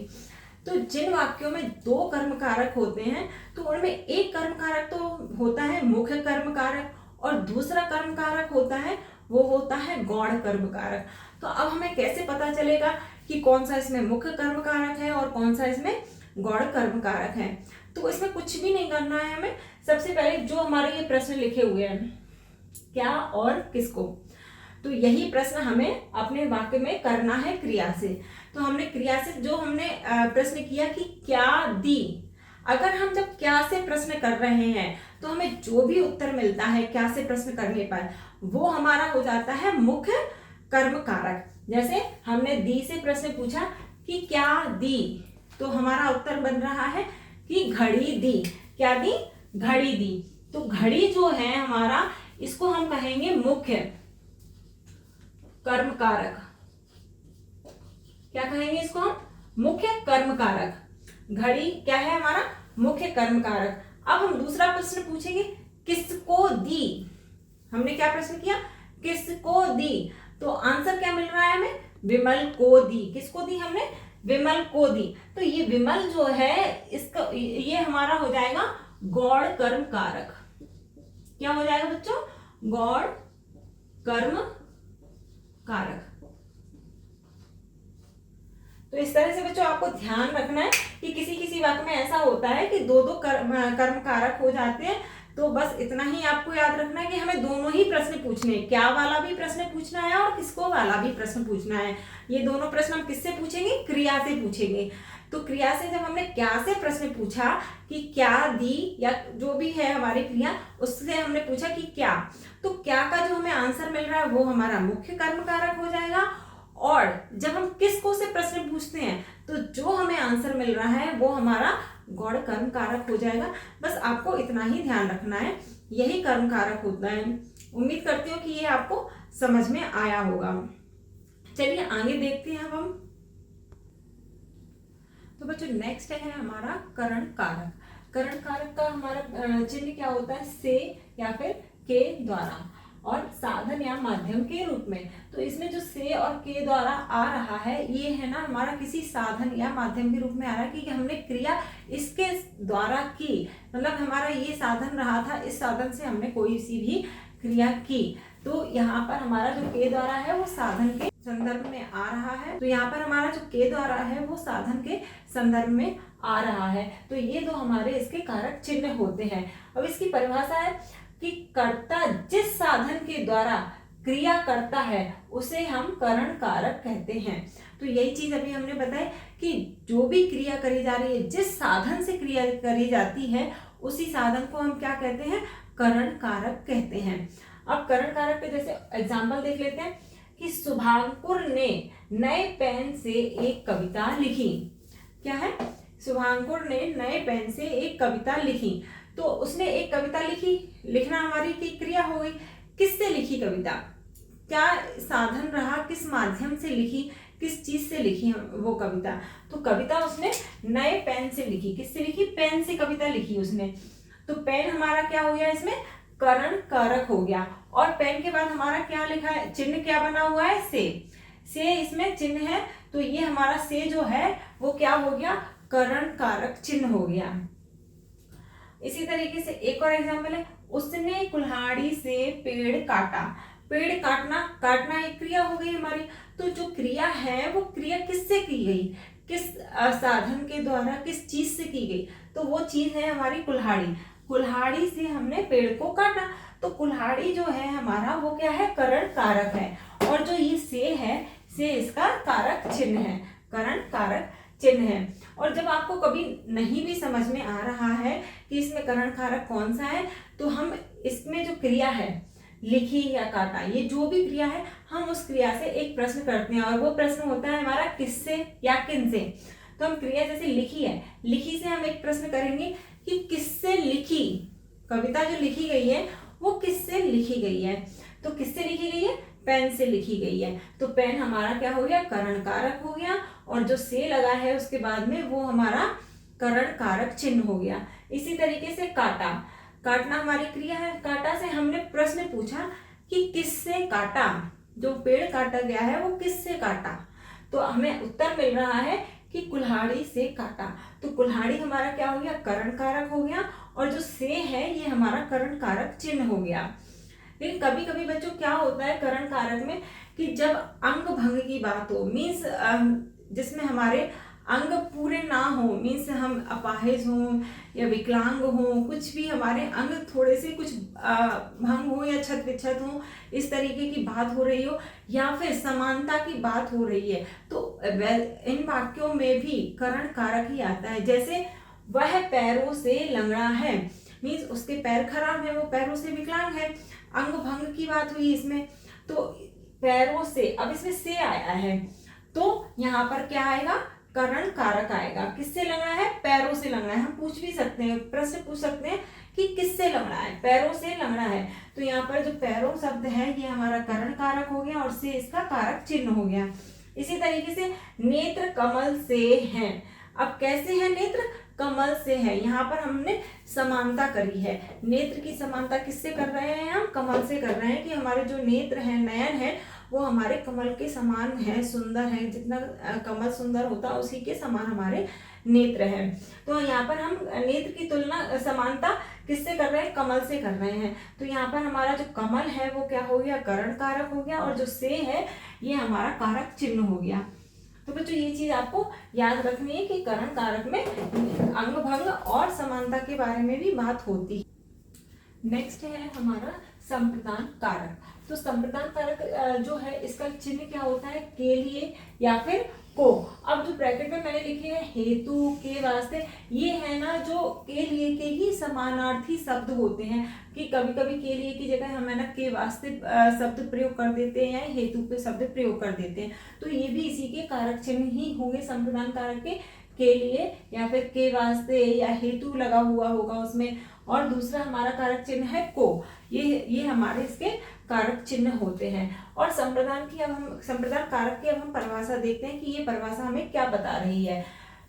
तो जिन वाक्यों में दो कर्म कारक होते हैं तो उनमें एक कर्म कारक तो होता है मुख्य कर्म कारक और दूसरा कर्म कारक होता है वो होता है गौण कर्म कारक। तो अब हमें कैसे पता चलेगा कि कौन सा इसमें मुख्य कर्म कारक है और कौन सा इसमें गौण कर्म कारक है? तो इसमें कुछ भी नहीं करना है हमें। सबसे पहले जो हमारे ये प्रश्न लिखे हुए हैं, क्या और किसको, तो यही प्रश्न हमें अपने वाक्य में करना है क्रिया से। तो हमने क्रिया से जो हमने प्रश्न किया कि क्या दी, अगर हम जब क्या से प्रश्न कर रहे हैं तो हमें जो भी उत्तर मिलता है क्या से प्रश्न करने पर वो हमारा हो जाता है मुख्य कर्म कारक। जैसे हमने दी से प्रश्न पूछा कि क्या दी, तो हमारा उत्तर बन रहा है कि घड़ी दी। क्या दी? घड़ी दी। तो घड़ी जो है हमारा, इसको हम कहेंगे मुख्य कर्म कारक। क्या कहेंगे इसको हम? मुख्य कर्म कारक। घड़ी क्या है हमारा? मुख्य कर्म कारक। अब हम दूसरा प्रश्न पूछेंगे, किसको दी। हमने क्या प्रश्न किया? किसको दी। तो आंसर क्या मिल रहा है हमें? विमल को दी। किसको दी हमने? विमल को दी। तो ये विमल जो है इसका ये हमारा हो जाएगा गौण कर्म कारक। क्या हो जाएगा बच्चों? गौण कर्म कारक। तो इस तरह से बच्चों आपको ध्यान रखना है कि किसी किसी वाक्य में ऐसा होता है कि दो दो कर्म कारक हो जाते हैं। तो बस इतना ही आपको याद रखना है कि हमें दोनों ही प्रश्न पूछने हैं, क्या वाला भी प्रश्न पूछना है और किसको वाला भी प्रश्न पूछना है। ये दोनों प्रश्न हम किससे पूछेंगे? क्रिया से पूछेंगे। तो क्रिया से जब हमने क्या से प्रश्न पूछा कि क्या दी या जो भी है हमारी क्रिया, उससे हमने पूछा कि क्या, तो क्या का जो हमें आंसर मिल रहा है वो हमारा मुख्य कर्म कारक हो जाएगा। और जब हम किसको से प्रश्न पूछते हैं तो जो हमें आंसर मिल रहा है वो हमारा गौण कर्म कारक हो जाएगा। बस आपको इतना ही ध्यान रखना है, यही कर्म कारक होता है। उम्मीद करती हूँ कि ये आपको समझ में आया होगा। चलिए आगे देखते हैं अब हम। तो बच्चों नेक्स्ट है हमारा करण कारक। करण कारक का हमारा चिन्ह क्या होता है? से या फिर के द्वारा और साधन या माध्यम के रूप में। तो इसमें जो से और के द्वारा आ रहा है ये है ना हमारा किसी साधन या माध्यम के रूप में आ रहा है कि हमने क्रिया इसके द्वारा की, मतलब हमारा ये साधन रहा था, इस साधन से हमने कोई सी भी क्रिया की। तो यहाँ पर हमारा जो के द्वारा है वो साधन के संदर्भ में आ रहा है। तो यहाँ पर हमारा जो के द्वारा है वो साधन के संदर्भ में आ रहा है। तो ये दो हमारे इसके कारक चिन्ह होते हैं। अब इसकी परिभाषा है कि कर्ता जिस साधन के द्वारा क्रिया करता है उसे हम करण कारक कहते हैं। तो यही चीज अभी हमने बताई कि जो भी क्रिया करी जा रही है, जिस साधन से क्रिया करी जाती है उसी साधन को हम क्या कहते हैं? करण कारक कहते हैं। अब करण कारक के जैसे एग्जाम्पल देख लेते हैं कि शुभांकुर ने नए पेन से एक कविता लिखी। क्या है? शुभांकुर ने नए पेन से एक कविता लिखी। तो उसने एक कविता लिखी, लिखना हमारी की क्रिया हो गई। किससे लिखी कविता? क्या साधन रहा? किस माध्यम से लिखी? किस चीज से लिखी वो कविता? तो कविता उसने नए पेन से लिखी। किससे लिखी? पेन से कविता लिखी उसने। तो पेन हमारा क्या हो गया? इसमें करण कारक हो गया। और पेन के बाद हमारा क्या लिखा है? चिन्ह क्या बना हुआ है? से इसमें चिन्ह है। तो ये हमारा से जो है वो क्या हो गया? करण कारक चिन्ह हो गया। इसी तरीके से एक और एग्जाम्पल है, उसने कुल्हाड़ी से पेड़ काटा। पेड़ काटना एक क्रिया हो गई हमारी। तो जो क्रिया है वो क्रिया किससे की गई? किस साधन के द्वारा, किस चीज से की गई? तो वो चीज है हमारी कुल्हाड़ी। कुल्हाड़ी से हमने पेड़ को काटा। तो कुल्हाड़ी जो है हमारा वो क्या है? करण कारक है। और जो ये से है, से इसका कारक चिन्ह है, करण कारक चिन्ह है। और जब आपको कभी नहीं भी समझ में आ रहा है कि इसमें करण कारक कौन सा है, तो हम इसमें जो क्रिया है लिखी या काटा, ये जो भी क्रिया है, हम उस क्रिया से एक प्रश्न करते हैं और वो प्रश्न होता है हमारा किससे या किन से। तो हम क्रिया जैसे लिखी है, लिखी से हम एक प्रश्न करेंगे कि किससे लिखी। कविता जो लिखी गई है वो किससे लिखी गई है? तो किससे लिखी गई है? पेन से लिखी गई है। तो पेन हमारा क्या हो गया? करण कारक हो गया। और जो से लगा है उसके बाद में वो हमारा करण कारक चिन्ह हो गया। इसी तरीके से काटा। काटना हमारी क्रिया है। काटा से हमने प्रश्न पूछा कि किससे काटा, जो पेड़ काटा गया है वो किससे काटा, तो हमें उत्तर मिल रहा है कि कुल्हाड़ी से काटा। तो कुल्हाड़ी हमारा क्या हो गया, करण कारक हो गया, और जो से है ये हमारा करण कारक चिन्ह हो गया। लेकिन कभी कभी बच्चों क्या होता है करण कारक में कि जब अंग भंग की बात हो, मीन्स जिसमें हमारे अंग पूरे ना हो, मीन्स हम अपाहिज हों या विकलांग हों, कुछ भी हमारे अंग थोड़े से कुछ भंग हो या छत विक्षत हो, इस तरीके की बात हो रही हो, या फिर समानता की बात हो रही है, तो इन वाक्यों में भी करण कारक ही आता है। जैसे वह पैरों से लंगड़ा है, मीन्स उसके पैर खराब है, वो पैरों से विकलांग है, अंग भंग की बात हुई इसमें, तो पैरों से, अब इसमें से आया है तो यहाँ पर क्या आएगा, करण कारक आएगा। किससे लंगड़ा है, पैरों से लंगड़ा है। हम पूछ भी सकते हैं, प्रश्न पूछ सकते हैं कि किससे लंगड़ा है, पैरों से लंगड़ा है, तो यहाँ पर जो पैरों शब्द है ये हमारा करण कारक हो गया और से इसका कारक चिन्ह हो गया। इसी तरीके से नेत्र कमल से हैं, अब कैसे है नेत्र, कमल से है, यहाँ पर हमने समानता करी है। नेत्र की समानता किससे कर रहे हैं, हम कमल से कर रहे हैं कि हमारे जो नेत्र हैं, नयन है, वो हमारे कमल के समान है, सुंदर है, जितना कमल सुंदर होता है उसी के समान हमारे नेत्र हैं। तो यहाँ पर हम नेत्र की तुलना, समानता किससे कर रहे हैं, कमल से कर रहे हैं। तो यहाँ पर हमारा जो कमल है वो क्या हो गया, करण कारक हो गया, और जो से है ये हमारा कारक चिन्ह हो गया। तो बच्चों ये चीज आपको याद रखनी है कि करण कारक में अंग भंग और समानता के बारे में भी बात होती है। नेक्स्ट है हमारा संप्रदान कारक। तो संप्रदान कारक जो है इसका चिन्ह क्या होता है, के लिए या फिर को। अब जो ब्रैकेट में मैंने लिखे हैं हेतु, के वास्ते, ये है ना जो के लिए के ही समानार्थी शब्द होते हैं, कि कभी कभी के लिए की जगह हम है ना के वास्ते शब्द प्रयोग कर देते हैं, हेतु पे शब्द प्रयोग कर देते हैं, तो ये भी इसी के कारक चिन्ह ही होंगे संप्रदान कारक के लिए या फिर के वास्ते या हेतु लगा हुआ होगा उसमें। और दूसरा हमारा कारक चिन्ह है को, ये हमारे इसके कारक चिन्ह होते हैं। और संप्रदान कारक की अब हम परिभाषा देखते हैं कि ये परिभाषा हमें क्या बता रही है।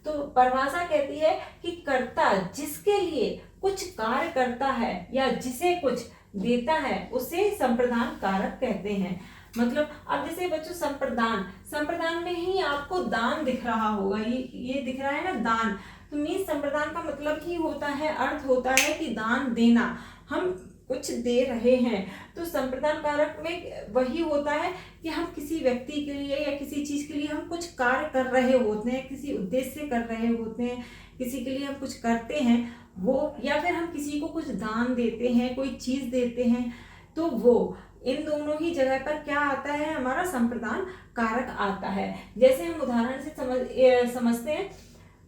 तो परिभाषा कहती है कि कर्ता जिसके लिए कुछ कार्य करता है या जिसे कुछ देता है उसे संप्रदान कारक कहते हैं। मतलब अब जैसे बच्चों संप्रदान में ही आपको दान दिख रहा होगा, ये दिख रहा है ना दान, तो मीन संप्रदान का मतलब ही होता है, अर्थ होता है कि दान देना, हम कुछ दे रहे हैं। तो संप्रदान कारक में वही होता है कि हम किसी व्यक्ति के लिए या किसी चीज के लिए हम कुछ कार्य कर रहे होते हैं, किसी उद्देश्य से कर रहे होते हैं, किसी के लिए हम कुछ करते हैं वो, या फिर हम किसी को कुछ दान देते हैं, कोई चीज देते हैं, तो वो इन दोनों ही जगह पर क्या आता है, हमारा संप्रदान कारक आता है। जैसे हम उदाहरण से समझते हैं,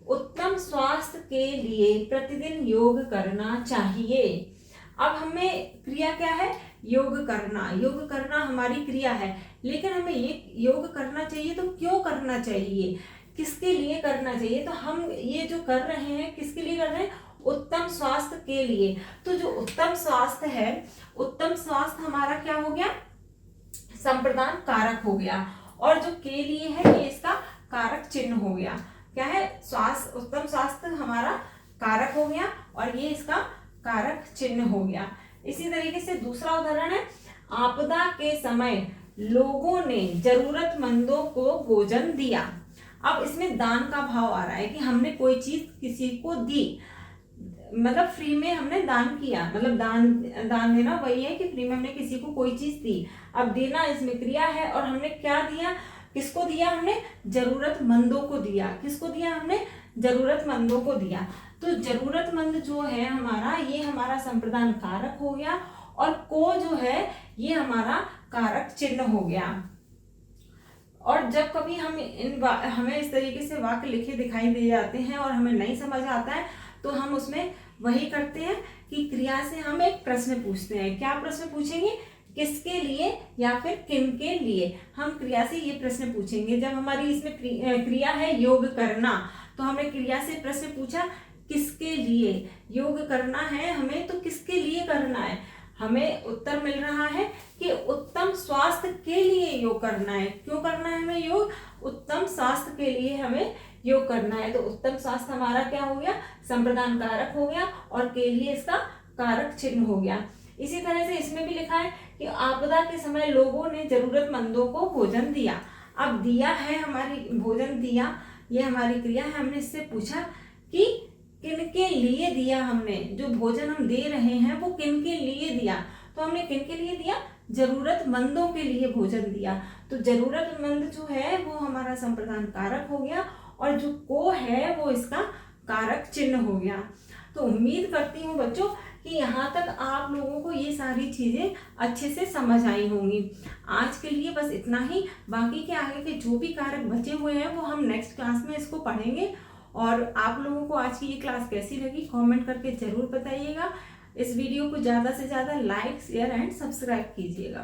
उत्तम स्वास्थ्य के लिए प्रतिदिन योग करना चाहिए। अब हमें क्रिया क्या है, योग करना हमारी क्रिया है, लेकिन हमें ये योग करना चाहिए तो क्यों करना चाहिए, किसके लिए करना चाहिए, तो हम ये जो कर रहे हैं किसके लिए कर रहे हैं, उत्तम स्वास्थ्य के लिए। तो जो उत्तम स्वास्थ्य है, उत्तम स्वास्थ्य हमारा क्या हो गया, संप्रदान कारक हो गया, और जो के लिए है ये इसका कारक चिन्ह हो गया। क्या है, स्वास्थ्य, उत्तम स्वास्थ्य हमारा कारक हो गया और ये इसका कारक चिन्ह हो गया। इसी तरीके से दूसरा उदाहरण है, आपदा के समय लोगों ने जरूरतमंदों को भोजन दिया। अब इसमें दान का भाव आ रहा है कि हमने कोई चीज किसी को दी, मतलब फ्री में हमने दान किया, मतलब दान देना वही है कि फ्री में हमने किसी को कोई चीज दी। अब देना इसमें क्रिया है और हमने क्या दिया, किसको दिया, हमने जरूरतमंदों को दिया। किसको दिया, हमने जरूरतमंदों को दिया। तो जरूरतमंद जो है हमारा, ये हमारा संप्रदान कारक हो गया, और को जो है ये हमारा कारक चिन्ह हो गया। और जब कभी हमें इस तरीके से वाक्य लिखे दिखाई दे जाते हैं और हमें नहीं समझ आता है, तो हम उसमें वही करते हैं कि क्रिया से हम एक प्रश्न पूछते हैं। क्या प्रश्न पूछेंगे, किसके लिए या फिर किन के लिए, हम क्रिया से ये प्रश्न पूछेंगे। जब हमारी इसमें क्रिया है योग करना, तो हमने क्रिया से प्रश्न पूछा किसके लिए योग करना है हमें, तो किसके लिए करना है, हमें उत्तर मिल रहा है कि उत्तम स्वास्थ्य के लिए योग करना है। क्यों करना है हमें योग, उत्तम स्वास्थ्य के लिए हमें योग करना है। तो उत्तम स्वास्थ्य हमारा क्या हो गया, संप्रदान कारक हो गया, और के लिए इसका कारक चिन्ह हो गया। इसी तरह से इसमें भी लिखा है कि आपदा के समय लोगों ने जरूरतमंदों को भोजन दिया। अब दिया है, हमारी भोजन दिया, ये हमारी क्रिया है। हमने इससे पूछा कि किनके लिए दिया, हमने जो भोजन हम दे रहे हैं वो किनके लिए दिया, तो हमने किनके लिए दिया, जरूरतमंदों के लिए भोजन दिया। तो जरूरतमंद जो है वो हमारा संप्रदान कारक हो गया और जो को है वो इसका कारक चिन्ह हो गया। तो उम्मीद करती हूँ बच्चों कि यहाँ तक आप लोगों को ये सारी चीजें अच्छे से समझ आई होंगी। आज के लिए बस इतना ही, बाकी के आगे के जो भी कारक बचे हुए हैं वो हम नेक्स्ट क्लास में इसको पढ़ेंगे। और आप लोगों को आज की ये क्लास कैसी लगी कमेंट करके जरूर बताइएगा। इस वीडियो को ज़्यादा से ज़्यादा लाइक, शेयर एंड सब्सक्राइब कीजिएगा।